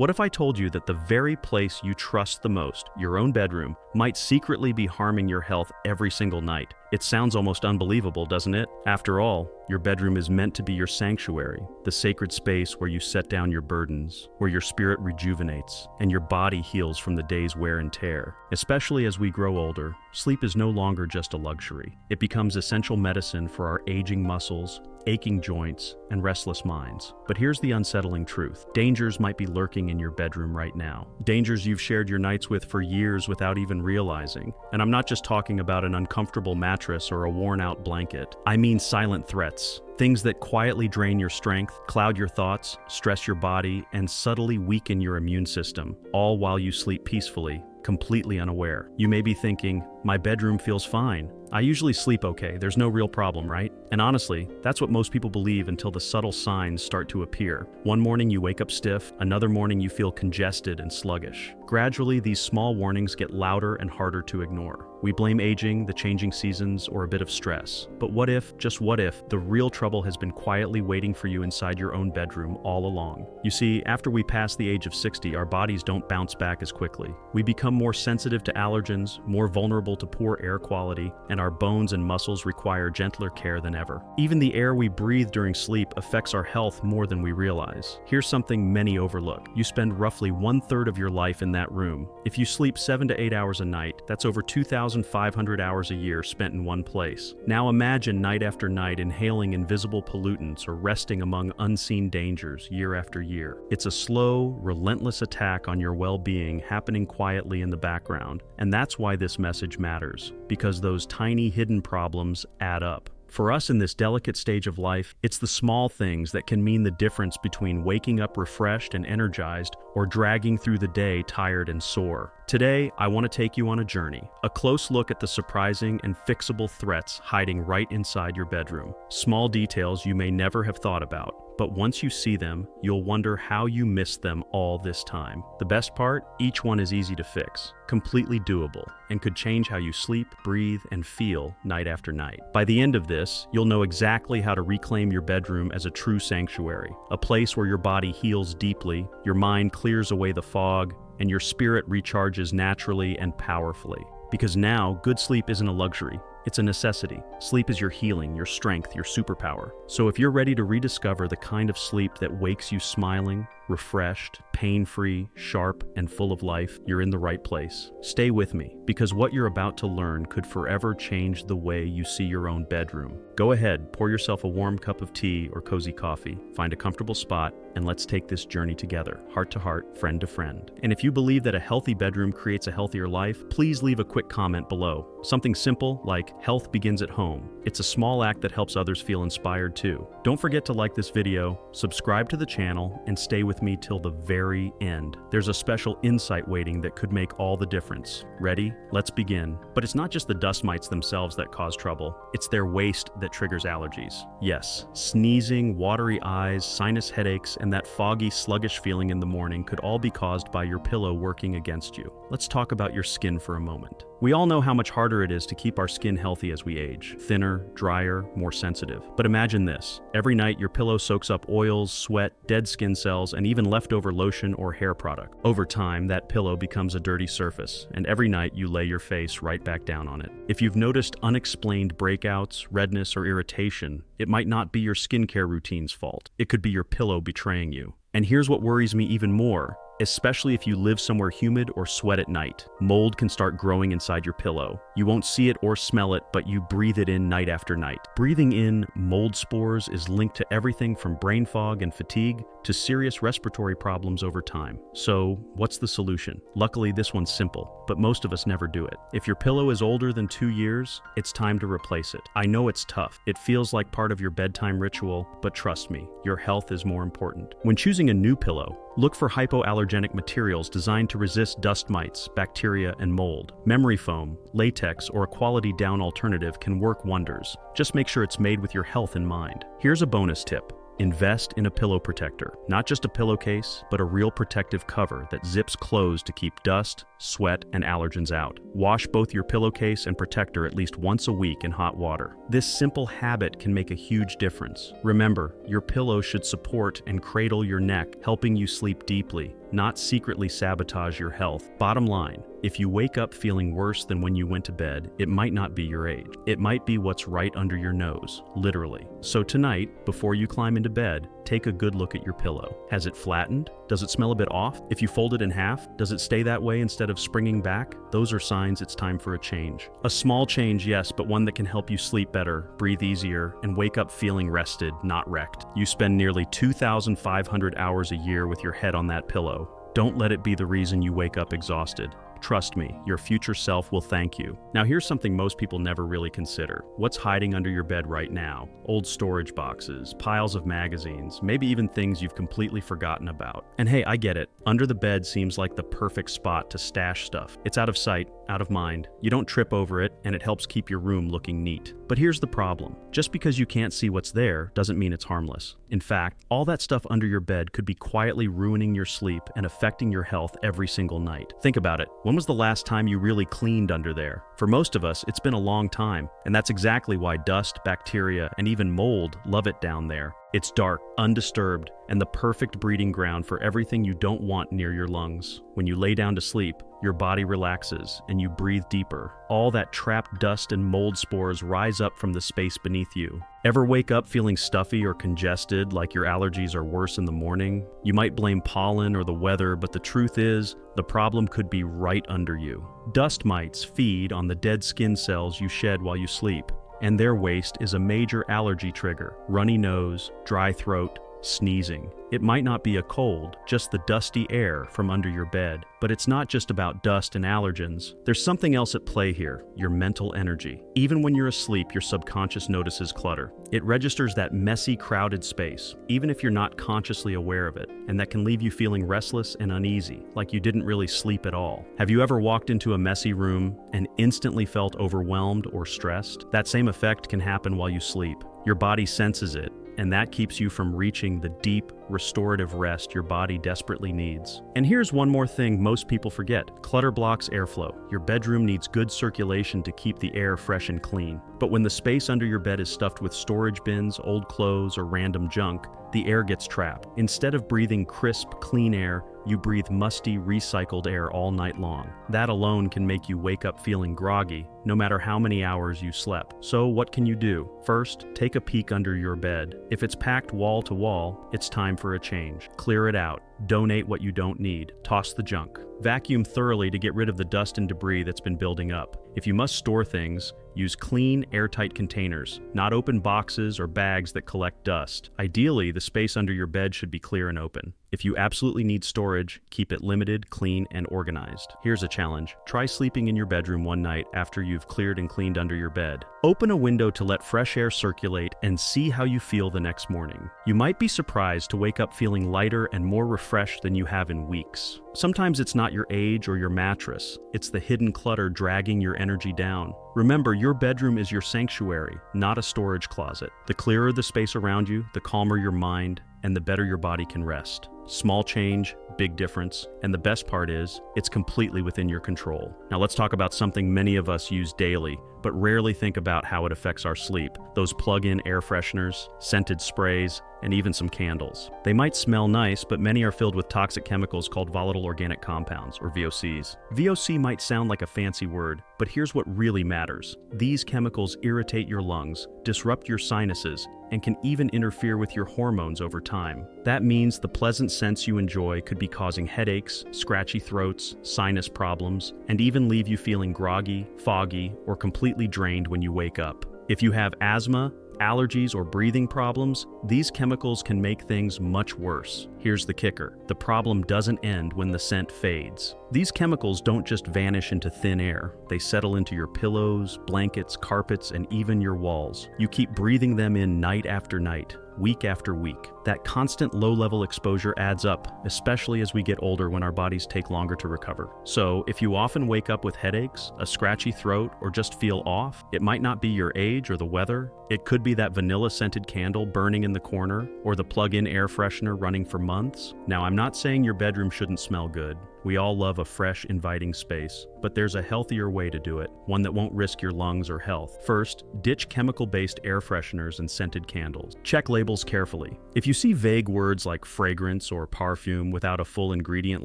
What if I told you that the very place you trust the most, your own bedroom, might secretly be harming your health every single night? It sounds almost unbelievable, doesn't it? After all, your bedroom is meant to be your sanctuary, the sacred space where you set down your burdens, where your spirit rejuvenates, and your body heals from the day's wear and tear. Especially as we grow older, sleep is no longer just a luxury. It becomes essential medicine for our aging muscles, aching joints, and restless minds. But here's the unsettling truth. Dangers might be lurking in your bedroom right now. Dangers you've shared your nights with for years without even realizing. And I'm not just talking about an uncomfortable mattress or a worn-out blanket. I mean silent threats. Things that quietly drain your strength, cloud your thoughts, stress your body, and subtly weaken your immune system, all while you sleep peacefully, completely unaware. You may be thinking, my bedroom feels fine. I usually sleep okay, there's no real problem, right? And honestly, that's what most people believe until the subtle signs start to appear. One morning you wake up stiff, another morning you feel congested and sluggish. Gradually, these small warnings get louder and harder to ignore. We blame aging, the changing seasons, or a bit of stress. But what if, just what if, the real trouble has been quietly waiting for you inside your own bedroom all along? You see, after we pass the age of 60, our bodies don't bounce back as quickly. We become more sensitive to allergens, more vulnerable to poor air quality, and our bones and muscles require gentler care than ever. Even the air we breathe during sleep affects our health more than we realize. Here's something many overlook. You spend roughly 1/3 of your life in that room. If you sleep 7 to 8 hours a night, that's over 2,500 hours a year spent in one place. Now imagine night after night inhaling invisible pollutants or resting among unseen dangers year after year. It's a slow, relentless attack on your well-being happening quietly in the background. And that's why this message matters, because those tiny hidden problems add up. For us in this delicate stage of life, it's the small things that can mean the difference between waking up refreshed and energized or dragging through the day tired and sore. Today, I want to take you on a journey, a close look at the surprising and fixable threats hiding right inside your bedroom. Small details you may never have thought about, but once you see them, you'll wonder how you missed them all this time. The best part? Each one is easy to fix, completely doable, and could change how you sleep, breathe, and feel night after night. By the end of this, you'll know exactly how to reclaim your bedroom as a true sanctuary, a place where your body heals deeply, your mind clears away the fog, and your spirit recharges naturally and powerfully. Because now, good sleep isn't a luxury. It's a necessity. Sleep is your healing, your strength, your superpower. So if you're ready to rediscover the kind of sleep that wakes you smiling, refreshed, pain-free, sharp, and full of life, you're in the right place. Stay with me, because what you're about to learn could forever change the way you see your own bedroom. Go ahead, pour yourself a warm cup of tea or cozy coffee, find a comfortable spot, and let's take this journey together, heart to heart, friend to friend. And if you believe that a healthy bedroom creates a healthier life, please leave a quick comment below. Something simple like, health begins at home. It's a small act that helps others feel inspired too. Don't forget to like this video, subscribe to the channel, and stay with me till the very end. There's a special insight waiting that could make all the difference. Ready? Let's begin. But it's not just the dust mites themselves that cause trouble. It's their waste that triggers allergies. Yes, sneezing, watery eyes, sinus headaches, and that foggy, sluggish feeling in the morning could all be caused by your pillow working against you. Let's talk about your skin for a moment. We all know how much harder it is to keep our skin healthy as we age. Thinner, drier, more sensitive. But imagine this. Every night your pillow soaks up oils, sweat, dead skin cells, and even leftover lotion or hair product. Over time, that pillow becomes a dirty surface, and every night you lay your face right back down on it. If you've noticed unexplained breakouts, redness, or irritation, it might not be your skincare routine's fault. It could be your pillow betraying you. And here's what worries me even more. Especially if you live somewhere humid or sweat at night. Mold can start growing inside your pillow. You won't see it or smell it, but you breathe it in night after night. Breathing in mold spores is linked to everything from brain fog and fatigue to serious respiratory problems over time. So, what's the solution? Luckily, this one's simple, but most of us never do it. If your pillow is older than 2 years, it's time to replace it. I know it's tough. It feels like part of your bedtime ritual, but trust me, your health is more important. When choosing a new pillow, look for hypoallergenic materials designed to resist dust mites, bacteria, and mold. Memory foam, latex, or a quality down alternative can work wonders. Just make sure it's made with your health in mind. Here's a bonus tip. Invest in a pillow protector. Not just a pillowcase, but a real protective cover that zips closed to keep dust, sweat, and allergens out. Wash both your pillowcase and protector at least once a week in hot water. This simple habit can make a huge difference. Remember, your pillow should support and cradle your neck, helping you sleep deeply, not secretly sabotage your health. Bottom line, if you wake up feeling worse than when you went to bed, it might not be your age. It might be what's right under your nose, literally. So tonight, before you climb into bed, take a good look at your pillow. Has it flattened? Does it smell a bit off? If you fold it in half, does it stay that way instead of springing back? Those are signs it's time for a change. A small change, yes, but one that can help you sleep better, breathe easier, and wake up feeling rested, not wrecked. You spend nearly 2,500 hours a year with your head on that pillow. Don't let it be the reason you wake up exhausted. Trust me, your future self will thank you. Now here's something most people never really consider. What's hiding under your bed right now? Old storage boxes, piles of magazines, maybe even things you've completely forgotten about. And hey, I get it. Under the bed seems like the perfect spot to stash stuff. It's out of sight, out of mind. You don't trip over it, and it helps keep your room looking neat. But here's the problem. Just because you can't see what's there doesn't mean it's harmless. In fact, all that stuff under your bed could be quietly ruining your sleep and affecting your health every single night. Think about it. When was the last time you really cleaned under there? For most of us, it's been a long time, and that's exactly why dust, bacteria, and even mold love it down there. It's dark, undisturbed, and the perfect breeding ground for everything you don't want near your lungs. When you lay down to sleep, your body relaxes and you breathe deeper. All that trapped dust and mold spores rise up from the space beneath you. Ever wake up feeling stuffy or congested, like your allergies are worse in the morning? You might blame pollen or the weather, but the truth is, the problem could be right under you. Dust mites feed on the dead skin cells you shed while you sleep, and their waste is a major allergy trigger. Runny nose, dry throat, sneezing. It might not be a cold, just the dusty air from under your bed. But it's not just about dust and allergens. There's something else at play here, your mental energy. Even when you're asleep, your subconscious notices clutter. It registers that messy, crowded space, even if you're not consciously aware of it, and that can leave you feeling restless and uneasy, like you didn't really sleep at all. Have you ever walked into a messy room and instantly felt overwhelmed or stressed? That same effect can happen while you sleep. Your body senses it, and that keeps you from reaching the deep, restorative rest your body desperately needs. And here's one more thing most people forget. Clutter blocks airflow. Your bedroom needs good circulation to keep the air fresh and clean. But when the space under your bed is stuffed with storage bins, old clothes, or random junk, the air gets trapped. Instead of breathing crisp, clean air, you breathe musty, recycled air all night long. That alone can make you wake up feeling groggy, no matter how many hours you slept. So what can you do? First, take a peek under your bed. If it's packed wall to wall, it's time for a change. Clear it out. Donate what you don't need. Toss the junk. Vacuum thoroughly to get rid of the dust and debris that's been building up. If you must store things, use clean, airtight containers, not open boxes or bags that collect dust. Ideally, the space under your bed should be clear and open. If you absolutely need storage, keep it limited, clean, and organized. Here's a challenge. Try sleeping in your bedroom one night after you've cleared and cleaned under your bed. Open a window to let fresh air circulate and see how you feel the next morning. You might be surprised to wake up feeling lighter and more refreshed than you have in weeks. Sometimes it's not your age or your mattress. It's the hidden clutter dragging your energy down. Remember, your bedroom is your sanctuary, not a storage closet. The clearer the space around you, the calmer your mind, and the better your body can rest. Small change, big difference, and the best part is, it's completely within your control. Now let's talk about something many of us use daily, but rarely think about how it affects our sleep. Those plug-in air fresheners, scented sprays, and even some candles. They might smell nice, but many are filled with toxic chemicals called volatile organic compounds, or VOCs. VOC might sound like a fancy word, but here's what really matters. These chemicals irritate your lungs, disrupt your sinuses, and can even interfere with your hormones over time. That means the pleasant scents you enjoy could be causing headaches, scratchy throats, sinus problems, and even leave you feeling groggy, foggy, or completely drained when you wake up. If you have asthma, allergies, or breathing problems, these chemicals can make things much worse. Here's the kicker. The problem doesn't end when the scent fades. These chemicals don't just vanish into thin air. They settle into your pillows, blankets, carpets, and even your walls. You keep breathing them in night after night, week after week. That constant low-level exposure adds up, especially as we get older when our bodies take longer to recover. So, if you often wake up with headaches, a scratchy throat, or just feel off, it might not be your age or the weather. It could be that vanilla-scented candle burning in the corner, or the plug-in air freshener running for months? Now, I'm not saying your bedroom shouldn't smell good. We all love a fresh, inviting space, but there's a healthier way to do it, one that won't risk your lungs or health. First, ditch chemical-based air fresheners and scented candles. Check labels carefully. If you see vague words like fragrance or perfume without a full ingredient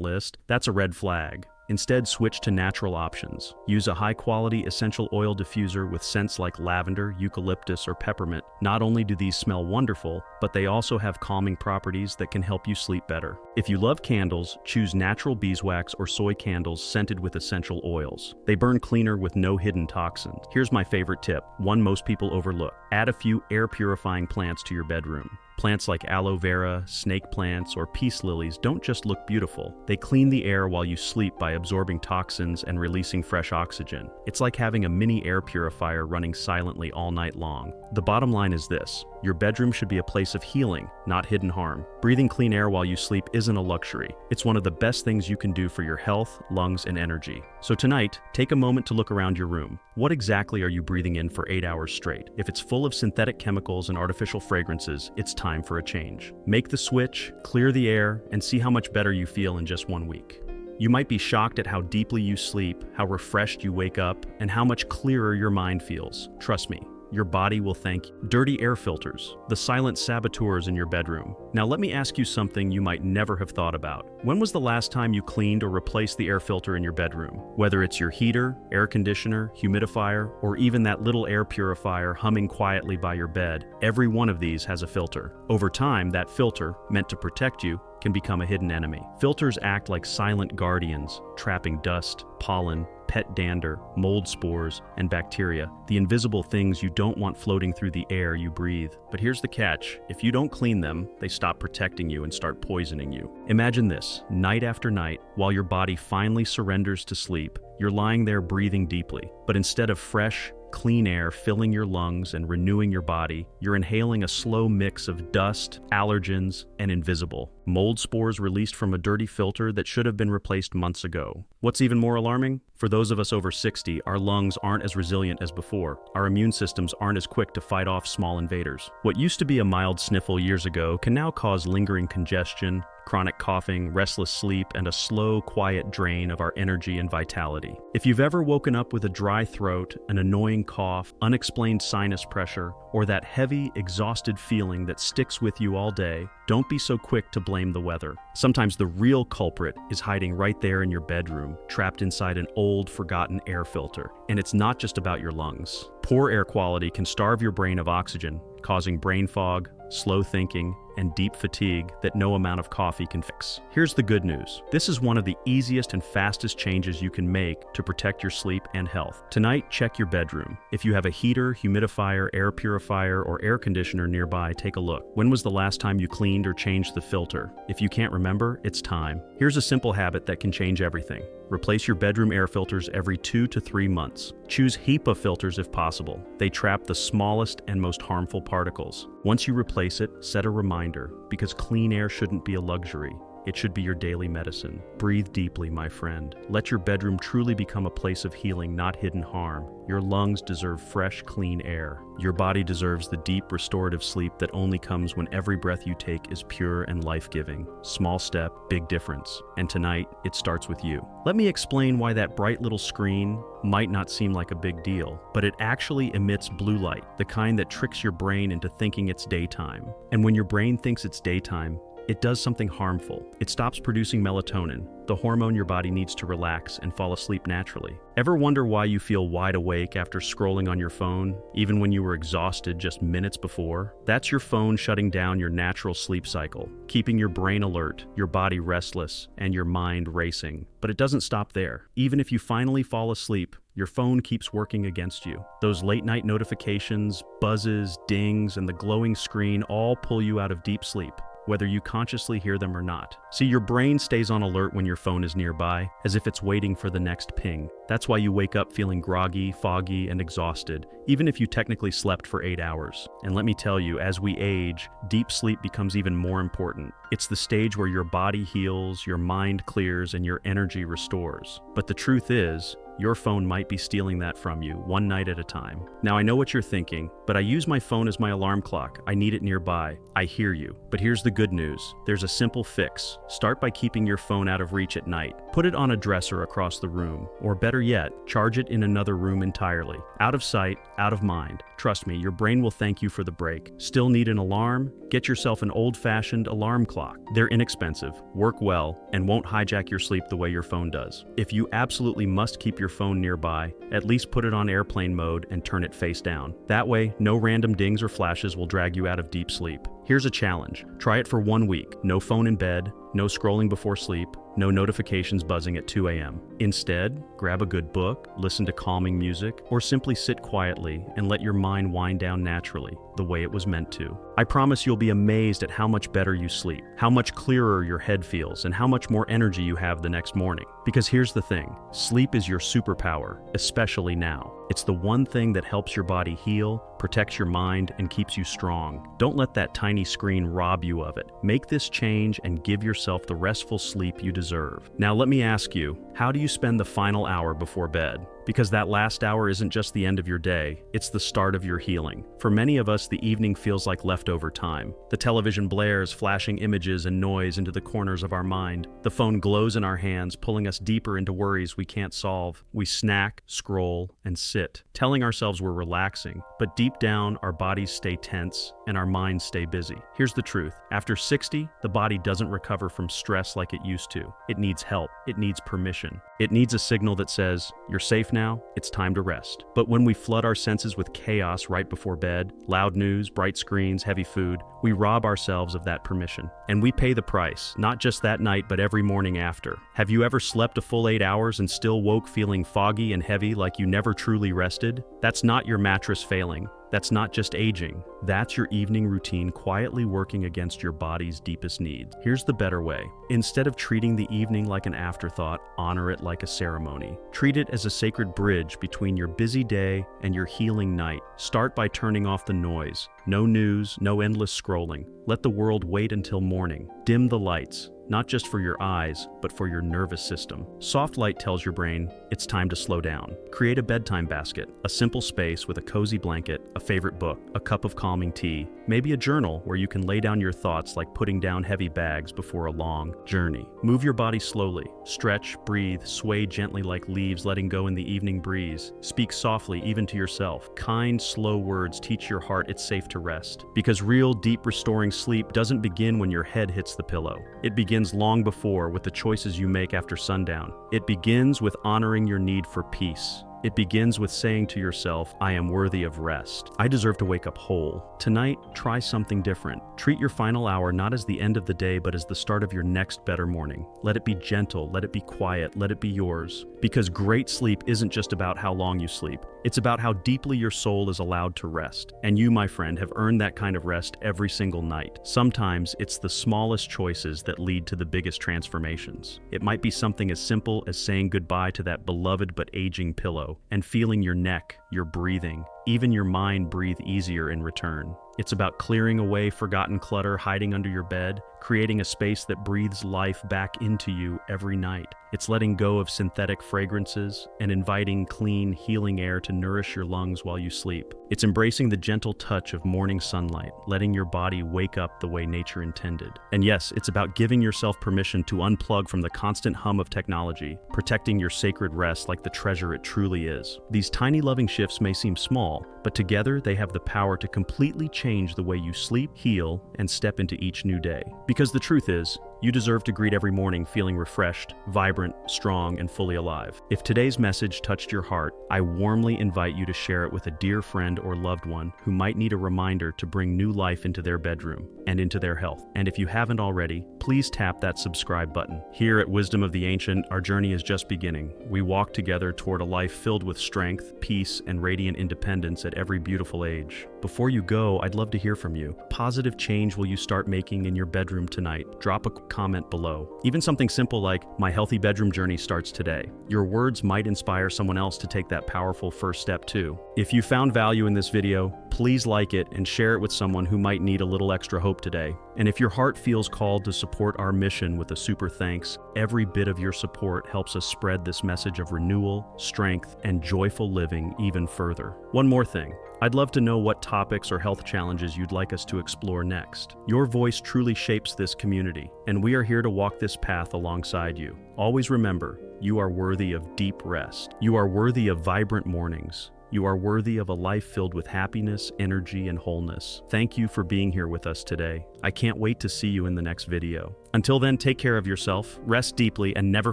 list, that's a red flag. Instead, switch to natural options. Use a high-quality essential oil diffuser with scents like lavender, eucalyptus, or peppermint. Not only do these smell wonderful, but they also have calming properties that can help you sleep better. If you love candles, choose natural beeswax or soy candles scented with essential oils. They burn cleaner with no hidden toxins. Here's my favorite tip, one most people overlook. Add a few air-purifying plants to your bedroom. Plants like aloe vera, snake plants, or peace lilies don't just look beautiful. They clean the air while you sleep by absorbing toxins and releasing fresh oxygen. It's like having a mini air purifier running silently all night long. The bottom line is this: your bedroom should be a place of healing, not hidden harm. Breathing clean air while you sleep isn't a luxury. It's one of the best things you can do for your health, lungs, and energy. So tonight, take a moment to look around your room. What exactly are you breathing in for 8 hours straight? If it's full of synthetic chemicals and artificial fragrances, it's time for a change. Make the switch, clear the air, and see how much better you feel in just 1 week. You might be shocked at how deeply you sleep, how refreshed you wake up, and how much clearer your mind feels. Trust me, your body will thank you. Dirty air filters, the silent saboteurs in your bedroom. Now let me ask you something you might never have thought about. When was the last time you cleaned or replaced the air filter in your bedroom? Whether it's your heater, air conditioner, humidifier, or even that little air purifier humming quietly by your bed, every one of these has a filter. Over time, that filter, meant to protect you, can become a hidden enemy. Filters act like silent guardians, trapping dust, pollen, pet dander, mold spores, and bacteria, the invisible things you don't want floating through the air you breathe. But here's the catch: if you don't clean them, they stop protecting you and start poisoning you. Imagine this: night after night, while your body finally surrenders to sleep, you're lying there breathing deeply. But instead of fresh, clean air filling your lungs and renewing your body, you're inhaling a slow mix of dust, allergens, and invisible mold spores released from a dirty filter that should have been replaced months ago. What's even more alarming? For those of us over 60, our lungs aren't as resilient as before. Our immune systems aren't as quick to fight off small invaders. What used to be a mild sniffle years ago can now cause lingering congestion, chronic coughing, restless sleep, and a slow, quiet drain of our energy and vitality. If you've ever woken up with a dry throat, an annoying cough, unexplained sinus pressure, or that heavy, exhausted feeling that sticks with you all day, don't be so quick to blame the weather. Sometimes the real culprit is hiding right there in your bedroom, trapped inside an old, forgotten air filter. And it's not just about your lungs. Poor air quality can starve your brain of oxygen, causing brain fog, slow thinking, and deep fatigue that no amount of coffee can fix. Here's the good news. This is one of the easiest and fastest changes you can make to protect your sleep and health. Tonight, check your bedroom. If you have a heater, humidifier, air purifier, or air conditioner nearby, take a look. When was the last time you cleaned or changed the filter? If you can't remember, it's time. Here's a simple habit that can change everything. Replace your bedroom air filters every 2 to 3 months. Choose HEPA filters if possible. They trap the smallest and most harmful particles. Once you replace it, set a reminder, because clean air shouldn't be a luxury. It should be your daily medicine. Breathe deeply, my friend. Let your bedroom truly become a place of healing, not hidden harm. Your lungs deserve fresh, clean air. Your body deserves the deep, restorative sleep that only comes when every breath you take is pure and life-giving. Small step, big difference. And tonight, it starts with you. Let me explain why that bright little screen might not seem like a big deal, but it actually emits blue light, the kind that tricks your brain into thinking it's daytime. And when your brain thinks it's daytime, it does something harmful. It stops producing melatonin, the hormone your body needs to relax and fall asleep naturally. Ever wonder why you feel wide awake after scrolling on your phone, even when you were exhausted just minutes before? That's your phone shutting down your natural sleep cycle, keeping your brain alert, your body restless, and your mind racing. But it doesn't stop there. Even if you finally fall asleep, your phone keeps working against you. Those late-night notifications, buzzes, dings, and the glowing screen all pull you out of deep sleep, whether you consciously hear them or not. See, your brain stays on alert when your phone is nearby, as if it's waiting for the next ping. That's why you wake up feeling groggy, foggy, and exhausted, even if you technically slept for 8 hours. And let me tell you, as we age, deep sleep becomes even more important. It's the stage where your body heals, your mind clears, and your energy restores. But the truth is, your phone might be stealing that from you, one night at a time. Now, I know what you're thinking, but I use my phone as my alarm clock. I need it nearby. I hear you. But here's the good news. There's a simple fix. Start by keeping your phone out of reach at night. Put it on a dresser across the room, or better yet, charge it in another room entirely. Out of sight, out of mind. Trust me, your brain will thank you for the break. Still need an alarm? Get yourself an old-fashioned alarm clock. They're inexpensive, work well, and won't hijack your sleep the way your phone does. If you absolutely must keep your phone nearby, at least put it on airplane mode and turn it face down. That way, no random dings or flashes will drag you out of deep sleep. Here's a challenge. Try it for 1 week. No phone in bed, no scrolling before sleep, no notifications buzzing at 2 a.m. Instead, grab a good book, listen to calming music, or simply sit quietly and let your mind wind down naturally, the way it was meant to. I promise you'll be amazed at how much better you sleep, how much clearer your head feels, and how much more energy you have the next morning. Because here's the thing, sleep is your superpower, especially now. It's the one thing that helps your body heal, protects your mind, and keeps you strong. Don't let that tiny screen rob you of it. Make this change and give yourself the restful sleep you deserve. Now let me ask you, how do you spend the final hour before bed? Because that last hour isn't just the end of your day, it's the start of your healing. For many of us, the evening feels like leftover time. The television blares, flashing images and noise into the corners of our mind. The phone glows in our hands, pulling us deeper into worries we can't solve. We snack, scroll, and sit, telling ourselves we're relaxing, but deep down, our bodies stay tense and our minds stay busy. Here's the truth. After 60, the body doesn't recover from stress like it used to. It needs help. It needs permission. It needs a signal that says, you're safe now, it's time to rest. But when we flood our senses with chaos right before bed, loud news, bright screens, heavy food, we rob ourselves of that permission. And we pay the price, not just that night, but every morning after. Have you ever slept a full 8 hours and still woke feeling foggy and heavy like you never truly rested? That's not your mattress failing. That's not just aging. That's your evening routine quietly working against your body's deepest needs. Here's the better way. Instead of treating the evening like an afterthought, honor it like a ceremony. Treat it as a sacred bridge between your busy day and your healing night. Start by turning off the noise. No news, no endless scrolling. Let the world wait until morning. Dim the lights. Not just for your eyes, but for your nervous system. Soft light tells your brain, it's time to slow down. Create a bedtime basket, a simple space with a cozy blanket, a favorite book, a cup of calming tea, maybe a journal where you can lay down your thoughts like putting down heavy bags before a long journey. Move your body slowly. Stretch, breathe, sway gently like leaves letting go in the evening breeze. Speak softly even to yourself. Kind, slow words teach your heart it's safe to rest. Because real, deep, restoring sleep doesn't begin when your head hits the pillow. It begins long before with the choices you make after sundown. It begins with honoring your need for peace. It begins with saying to yourself, I am worthy of rest. I deserve to wake up whole. Tonight, try something different. Treat your final hour not as the end of the day, but as the start of your next better morning. Let it be gentle, let it be quiet, let it be yours. Because great sleep isn't just about how long you sleep. It's about how deeply your soul is allowed to rest. And you, my friend, have earned that kind of rest every single night. Sometimes it's the smallest choices that lead to the biggest transformations. It might be something as simple as saying goodbye to that beloved but aging pillow and feeling your neck, your breathing, even your mind breathe easier in return. It's about clearing away forgotten clutter hiding under your bed, creating a space that breathes life back into you every night. It's letting go of synthetic fragrances and inviting clean, healing air to nourish your lungs while you sleep. It's embracing the gentle touch of morning sunlight, letting your body wake up the way nature intended. And yes, it's about giving yourself permission to unplug from the constant hum of technology, protecting your sacred rest like the treasure it truly is. These tiny loving shifts may seem small, but together they have the power to completely change the way you sleep, heal, and step into each new day. Because the truth is, you deserve to greet every morning feeling refreshed, vibrant, strong, and fully alive. If today's message touched your heart, I warmly invite you to share it with a dear friend or loved one who might need a reminder to bring new life into their bedroom and into their health. And if you haven't already, please tap that subscribe button. Here at Wisdom of the Ancient, our journey is just beginning. We walk together toward a life filled with strength, peace, and radiant independence at every beautiful age. Before you go, I'd love to hear from you. Positive change will you start making in your bedroom tonight? Drop a comment below. Even something simple like, "My healthy bedroom journey starts today." Your words might inspire someone else to take that powerful first step too. If you found value in this video, please like it and share it with someone who might need a little extra hope today. And if your heart feels called to support our mission with a super thanks, every bit of your support helps us spread this message of renewal, strength, and joyful living even further. One more thing. I'd love to know what topics or health challenges you'd like us to explore next. Your voice truly shapes this community, and we are here to walk this path alongside you. Always remember, you are worthy of deep rest. You are worthy of vibrant mornings. You are worthy of a life filled with happiness, energy, and wholeness. Thank you for being here with us today. I can't wait to see you in the next video. Until then, take care of yourself, rest deeply, and never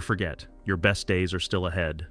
forget, your best days are still ahead.